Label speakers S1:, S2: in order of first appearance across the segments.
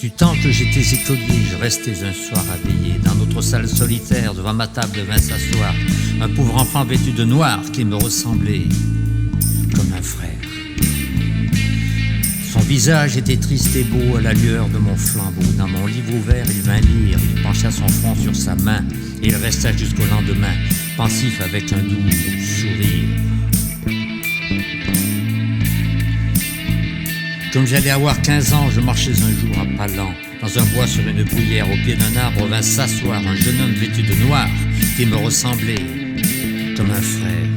S1: Du temps que j'étais écolier, je restais un soir à veiller dans notre salle solitaire, devant ma table vint s'asseoir un pauvre enfant vêtu de noir qui me ressemblait comme un frère. Son visage était triste et beau à la lueur de mon flambeau. Dans mon livre ouvert, il vint lire, il pencha son front sur sa main et il resta jusqu'au lendemain, pensif avec un doux sourire. Comme j'allais avoir 15 ans, je marchais un jour à pas lents, dans un bois sur une bruyère, au pied d'un arbre vint s'asseoir un jeune homme vêtu de noir qui me ressemblait comme un frère.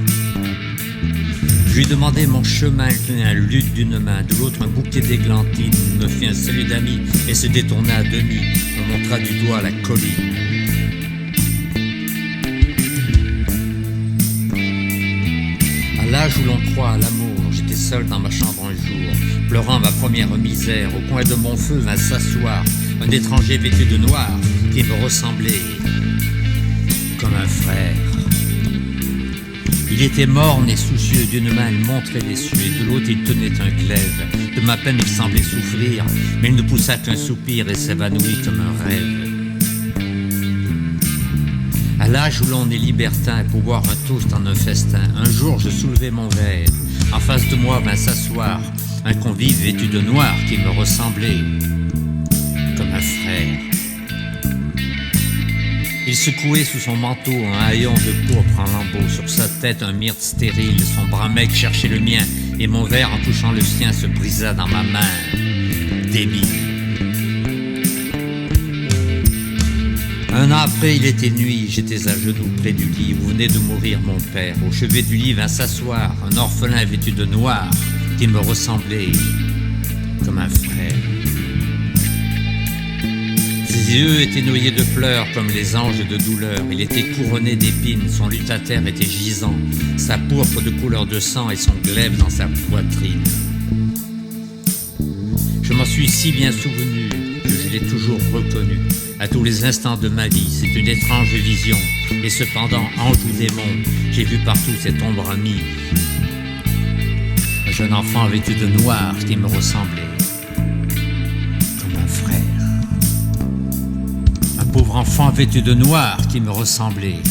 S1: Je lui demandai mon chemin, il tenait un luth d'une main, de l'autre un bouquet d'églantines, me fit un salut d'amis et se détourna à demi, me montra du doigt la colline. À l'âge où l'on croit à l'amour, j'étais seul dans ma chambre un jour, pleurant ma première misère. Au coin de mon feu vint s'asseoir un étranger vêtu de noir qui me ressemblait comme un frère. Il était morne et soucieux, d'une main il montrait les suées, de l'autre il tenait un glaive. De ma peine il semblait souffrir, mais il ne poussa qu'un soupir et s'évanouit comme un rêve. À l'âge où l'on est libertin, pour boire un toast en un festin, un jour je soulevai mon verre. En face de moi vint s'asseoir un convive vêtu de noir qui me ressemblait comme un frère. Il secouait sous son manteau un haillon de pourpre en lambeaux, sur sa tête un myrte stérile, son bras maigre cherchait le mien, et mon verre en touchant le sien se brisa dans ma main débile. Un an après, il était nuit, j'étais à genoux près du lit, où venait de mourir mon père. Au chevet du lit vint s'asseoir un orphelin vêtu de noir qui me ressemblait comme un frère. Ses yeux étaient noyés de pleurs comme les anges de douleur. Il était couronné d'épines, son lutataire était gisant, sa pourpre de couleur de sang et son glaive dans sa poitrine. Je m'en suis si bien souvenu que je l'ai toujours reconnu. À tous les instants de ma vie, c'est une étrange vision. Et cependant, ange ou démon, j'ai vu partout cette ombre amie. Un jeune enfant vêtu de noir qui me ressemblait comme un frère. Un pauvre enfant vêtu de noir qui me ressemblait